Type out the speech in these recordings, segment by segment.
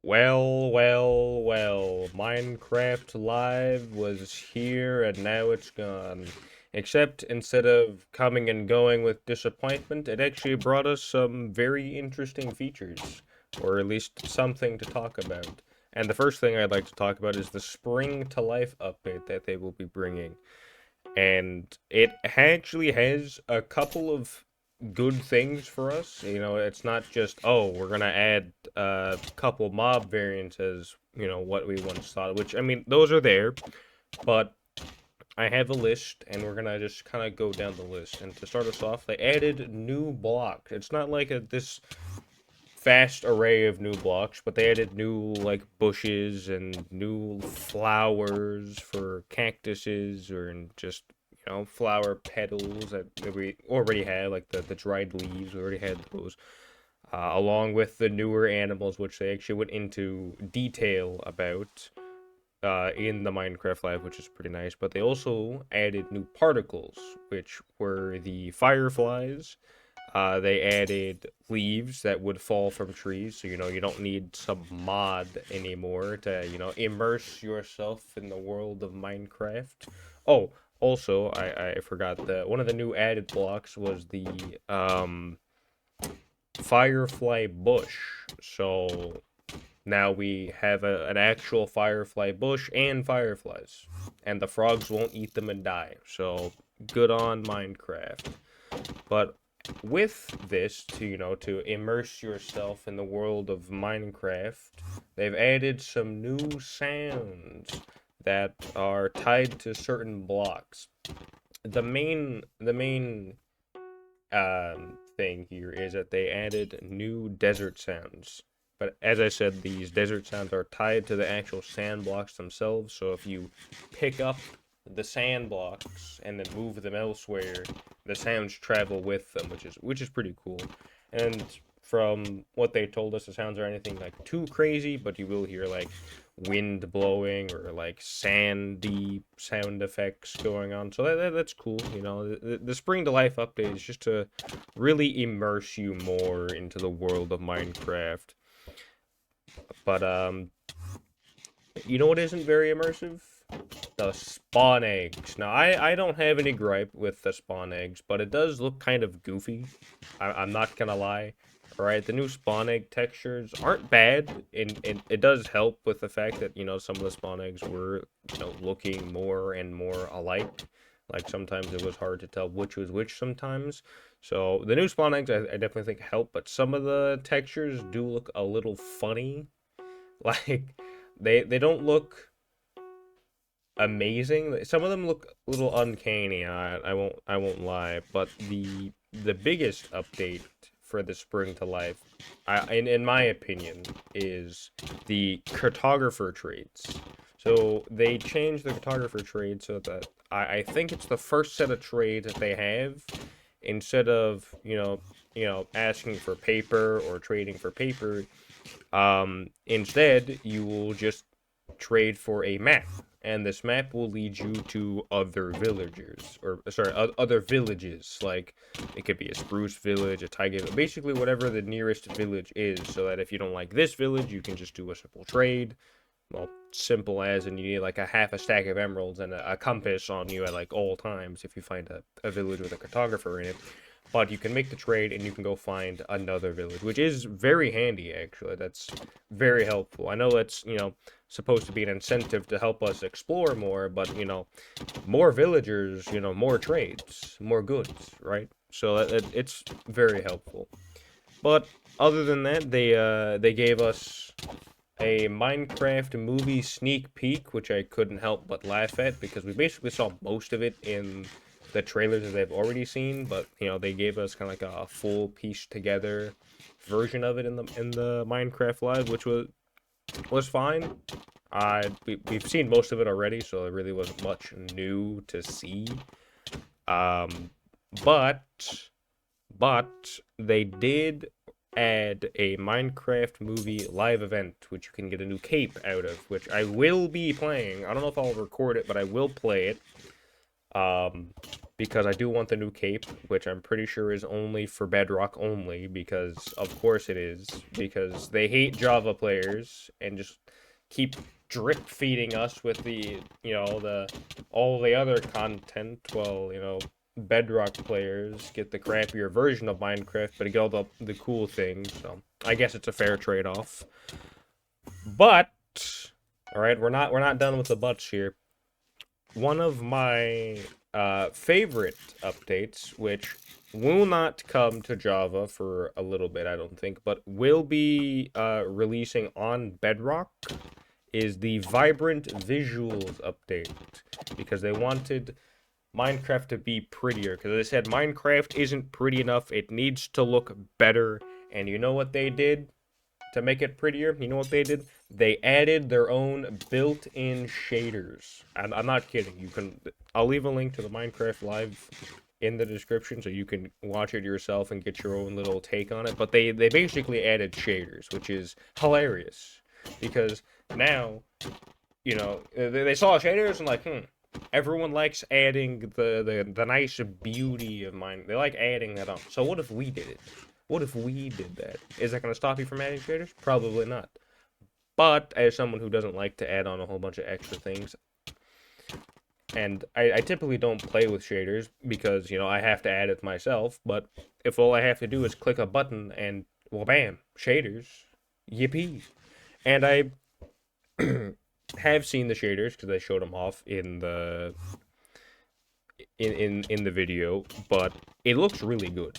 Well, Minecraft Live was here and now it's gone. Except instead of coming and going with disappointment, it actually brought us some very interesting features, or at least something to talk about. And the first thing I'd like to talk about is the Spring to Life update that they will be bringing. And it actually has a couple of good things for us. You know, it's not just, oh, we're gonna add a couple mob variants as, what we once thought, which I mean, those are there, but I have a list and we're gonna just kind of go down the list. And to start us off, they added new blocks. It's not like this vast array of new blocks, but they added new like bushes and new flowers for cactuses or and just flower petals that we already had, like the dried leaves. We already had those, along with the newer animals, which they actually went into detail about in the Minecraft Live, which is pretty nice. But they also added new particles, which were the fireflies. They added leaves that would fall from trees, so you don't need some mod anymore to immerse yourself in the world of Minecraft. Oh, also, I forgot that one of the new added blocks was the firefly bush. So now we have an actual firefly bush and fireflies, and the frogs won't eat them and die. So good on Minecraft. But with this, to immerse yourself in the world of Minecraft, they've added some new sounds that are tied to certain blocks. The main thing here is that they added new desert sounds. But as I said, these desert sounds are tied to the actual sand blocks themselves. So if you pick up the sand blocks and then move them elsewhere, the sounds travel with them, which is pretty cool. And from what they told us, the sounds are anything like too crazy, but you will hear like wind blowing or like sandy sound effects going on. So that's cool. The Spring to Life update is just to really immerse you more into the world of Minecraft. But you know what isn't very immersive? The spawn eggs. Now, I don't have any gripe with the spawn eggs, but it does look kind of goofy. I'm not gonna lie. Alright, the new spawn egg textures aren't bad, and it does help with the fact that, some of the spawn eggs were, looking more and more alike. Like, sometimes it was hard to tell which was which sometimes. So, the new spawn eggs, I definitely think help, but some of the textures do look a little funny. Like, they don't look amazing. Some of them look a little uncanny. I won't lie, but the biggest update for the Spring to Life, in my opinion, is the cartographer traits. So they changed the cartographer trade so that I think it's the first set of trades that they have. Instead of asking for paper or trading for paper, instead you will just trade for a map, and this map will lead you to other villagers, or sorry, other villages. Like it could be a spruce village, a taiga, basically whatever the nearest village is. So that if you don't like this village, you can just do a simple trade. Well, simple as, and you need like a half a stack of emeralds and a compass on you at like all times if you find a village with a cartographer in it. But you can make the trade and you can go find another village, which is very handy actually. That's very helpful. I know that's, supposed to be an incentive to help us explore more, but more villagers, more trades, more goods, right? So it's very helpful. But other than that, they gave us a Minecraft movie sneak peek, which I couldn't help but laugh at because we basically saw most of it in the trailers that they've already seen, but they gave us kind of like a full piece together version of it in the Minecraft Live, which was fine. We've seen most of it already, so there really wasn't much new to see. Um, but they did add a Minecraft movie live event, which you can get a new cape out of, which I will be playing. I don't know if I'll record it, but I will play it. because I do want the new cape, which I'm pretty sure is only for Bedrock only, because of course it is, because they hate Java players and just keep drip feeding us with the, all the other content, while, Bedrock players get the crappier version of Minecraft, but get all the cool things, so I guess it's a fair trade-off. But, alright, we're not done with the buts here. One of my favorite updates, which will not come to Java for a little bit, I don't think, but will be releasing on Bedrock, is the Vibrant Visuals update, because they wanted Minecraft to be prettier, because they said Minecraft isn't pretty enough, it needs to look better, and you know what they did to make it prettier? You know what they did? They added their own built-in shaders. I'm not kidding. I'll leave a link to the Minecraft Live in the description so you can watch it yourself and get your own little take on it. But they basically added shaders, which is hilarious, because now, they saw shaders and like, everyone likes adding the nice beauty of mine. They like adding that on. So what if we did it? What if we did that? Is that going to stop you from adding shaders? Probably not. But as someone who doesn't like to add on a whole bunch of extra things, and I typically don't play with shaders because, I have to add it myself, but if all I have to do is click a button and, well, bam, shaders, yippee. And I have seen the shaders because I showed them off in the in the video, but it looks really good.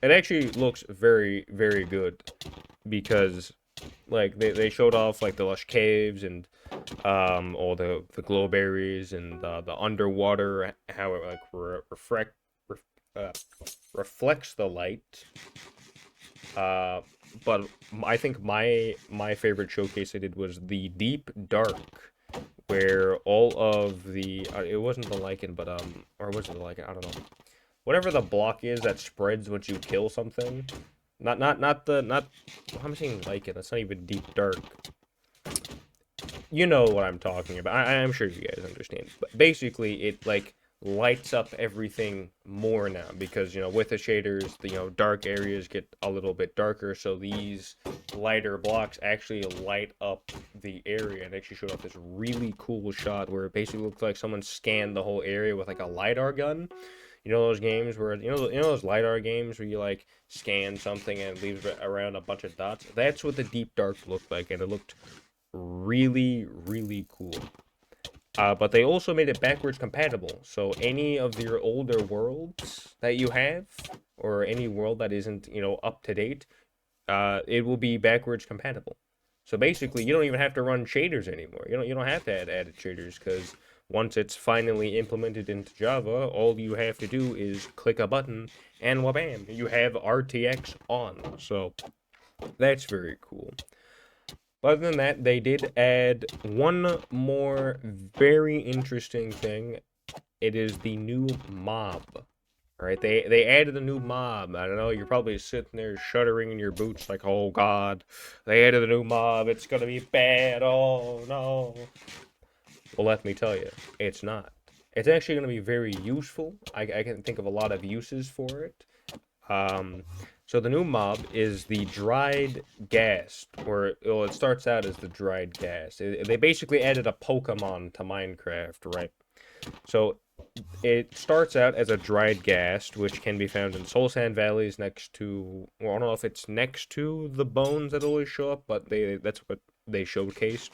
It actually looks very, very good, because like they showed off like the lush caves and all the glow berries and the underwater, how it like uh, reflects the light. But I think my favorite showcase I did was the deep dark, where all of the it wasn't the lichen, but or was it the lichen? I don't know. Whatever the block is that spreads once you kill something. Not I'm saying lichen, that's not even deep dark. You know what I'm talking about. I'm sure you guys understand. But basically it like lights up everything more now, because with the shaders, the dark areas get a little bit darker, so these lighter blocks actually light up the area, and actually showed off this really cool shot where it basically looked like someone scanned the whole area with like a LiDAR gun. You know those games where those LiDAR games where you like scan something and it leaves around a bunch of dots? That's what the deep dark looked like, and it looked really, really cool. But they also made it backwards compatible, so any of your older worlds that you have, or any world that isn't, up to date, it will be backwards compatible. So basically, you don't even have to run shaders anymore. You don't have to add added shaders, because once it's finally implemented into Java, all you have to do is click a button, and wha-bam, you have RTX on. So that's very cool. Other than that, they did add one more very interesting thing. It is the new mob. Right? They added a new mob. I don't know, you're probably sitting there shuddering in your boots like, oh god, they added a new mob, it's gonna be bad, oh no. Well, let me tell you, it's not. It's actually gonna be very useful. I can think of a lot of uses for it. So the new mob is the dried ghast, or well, it starts out as the dried ghast. They basically added a Pokemon to Minecraft, right? So it starts out as a dried ghast, which can be found in Soul Sand Valleys next to, well, I don't know if it's next to the bones that always show up, but that's what they showcased.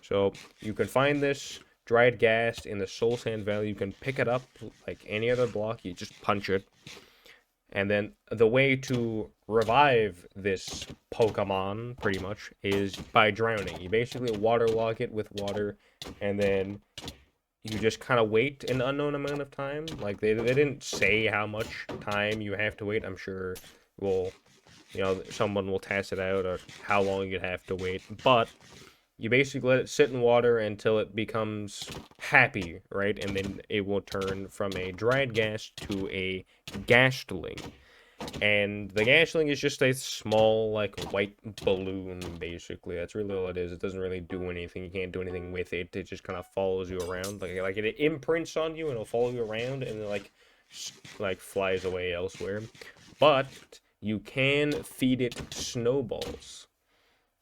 So you can find this dried ghast in the Soul Sand Valley. You can pick it up like any other block. You just punch it. And then the way to revive this Pokemon, pretty much, is by drowning. You basically waterlog it with water, and then you just kind of wait an unknown amount of time. Like, they didn't say how much time you have to wait. I'm sure someone will test it out, or how long you'd have to wait. But you basically let it sit in water until it becomes happy, right? And then it will turn from a dried ghast to a ghastling. And the gasling is just a small, like, white balloon, basically. That's really all it is. It doesn't really do anything. You can't do anything with it. It just kind of follows you around. Like it imprints on you, and it'll follow you around, and then, like flies away elsewhere. But you can feed it snowballs,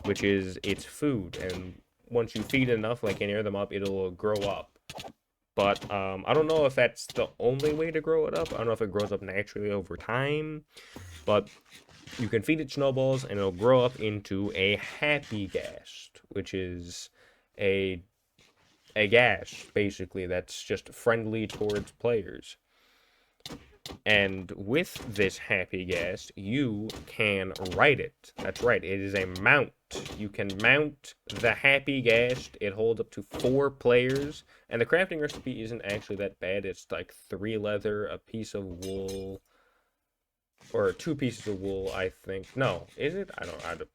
which is its food. And once you feed it enough, like, and air them up, it'll grow up. But I don't know if that's the only way to grow it up. I don't know if it grows up naturally over time. But you can feed it snowballs, and it'll grow up into a happy ghast, which is a a ghast, basically, that's just friendly towards players. And with this happy ghast, you can ride it. That's right, it is a mount. You can mount the happy ghast. It holds up to 4 players, and the crafting recipe isn't actually that bad. It's like 3 leather, a piece of wool, or 2 pieces of wool, I think. No, is it? I don't.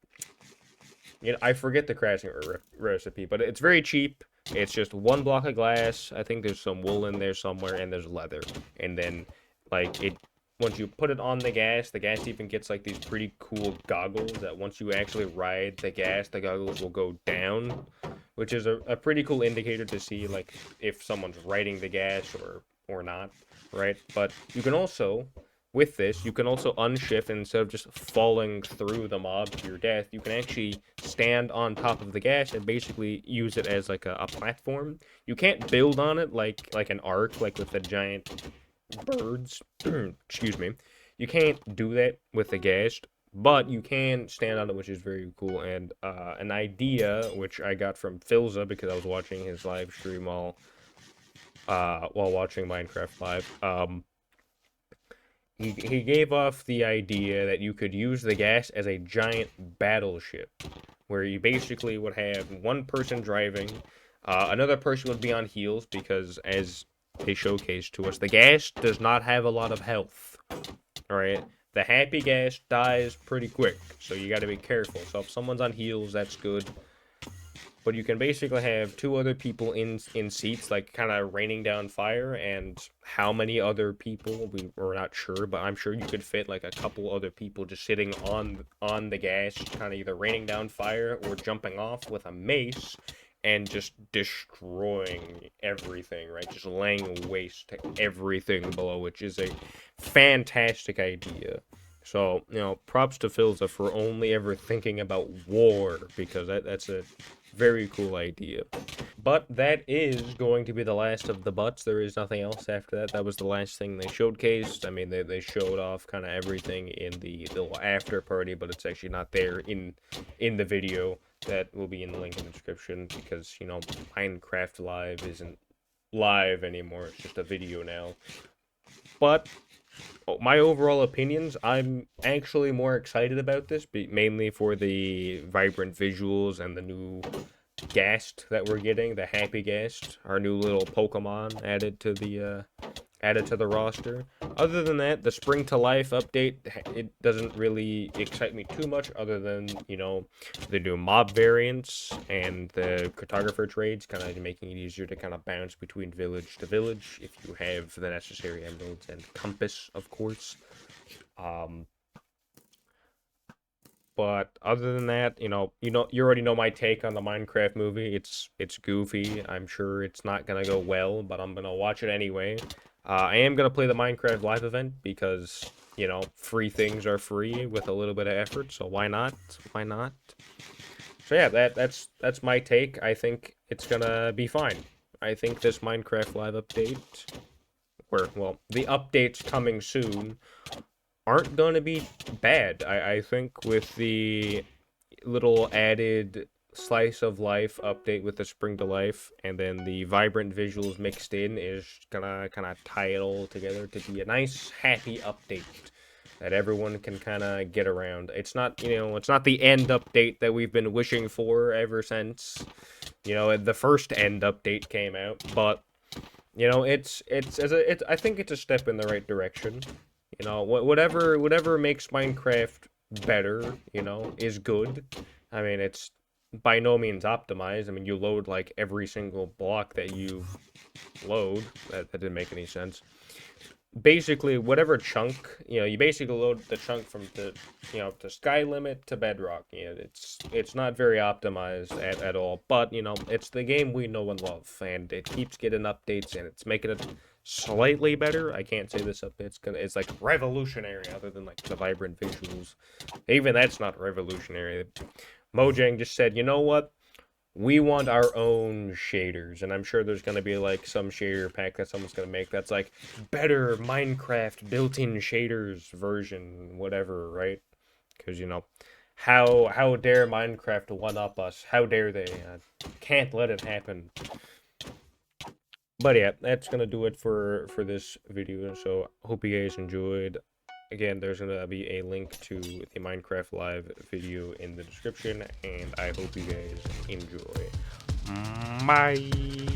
You know, I forget the crafting recipe, but it's very cheap. It's just 1 block of glass. I think there's some wool in there somewhere, and there's leather. And then, like, once you put it on the ghast even gets like these pretty cool goggles that once you actually ride the ghast, the goggles will go down, which is a pretty cool indicator to see, like, if someone's riding the ghast or not, right? But you can also, with this, you can also unshift, and instead of just falling through the mob to your death, you can actually stand on top of the ghast and basically use it as like a platform. You can't build on it like an arc, like with the giant birds. Excuse me. You can't do that with the ghast, but you can stand on it, which is very cool. And an idea which I got from Philza, because I was watching his live stream while watching Minecraft Live. He gave off the idea that you could use the ghast as a giant battleship, where you basically would have one person driving, another person would be on heals, because as they showcased to us, the ghast does not have a lot of health. Alright? The happy ghast dies pretty quick, so you gotta be careful. So if someone's on heals, that's good. But you can basically have 2 other people in seats, like, kind of raining down fire, and how many other people, we're not sure, but I'm sure you could fit, like, a couple other people just sitting on the ghast, kind of either raining down fire or jumping off with a mace, and just destroying everything, right? Just laying waste to everything below, which is a fantastic idea. So, you know, props to Philza for only ever thinking about war, because that's a very cool idea. But that is going to be the last of the butts. There is nothing else after that. That was the last thing they showcased. I mean, they showed off kind of everything in the little after party, but it's actually not there in the video. That will be in the link in the description, because, you know, Minecraft Live isn't live anymore. It's just a video now. But my overall opinions, I'm actually more excited about this, mainly for the vibrant visuals and the new ghast that we're getting, the happy ghast, our new little Pokemon added to the roster. Other than that, the Spring to Life update, it doesn't really excite me too much, other than, you know, the new mob variants and the cartographer trades, kind of making it easier to kind of bounce between village to village if you have the necessary emeralds and compass, of course. But other than that, you already know my take on the Minecraft movie. It's goofy. I'm sure it's not gonna go well, but I'm gonna watch it anyway. I am gonna play the Minecraft live event because, free things are free with a little bit of effort. So why not? Why not? So yeah, that's my take. I think it's gonna be fine. I think this Minecraft live update, the updates coming soon, aren't going to be bad. I think with the little added slice of life update with the Spring to Life, and then the vibrant visuals mixed in, is gonna kind of tie it all together to be a nice, happy update that everyone can kind of get around. It's not, it's not the end update that we've been wishing for ever since, the first end update came out, but I think it's a step in the right direction. Whatever makes Minecraft better, is good. I mean, it's by no means optimized. I mean, you load like every single block that you load. That didn't make any sense. basically whatever chunk, you basically load the chunk from the sky limit to bedrock. It's not very optimized at all, but it's the game we know and love, and it keeps getting updates, and it's making it slightly better. I can't say this it's like revolutionary, other than like the vibrant visuals. Even that's not revolutionary. Mojang just said, you know what, we want our own shaders, and I'm sure there's going to be like some shader pack that someone's going to make that's like better Minecraft built-in shaders version, whatever, right? Because how dare Minecraft one up us? How dare they? Can't let it happen. But yeah, that's gonna do it for this video. So hope you guys enjoyed. Again, there's gonna be a link to the Minecraft Live video in the description, and I hope you guys enjoy. Bye.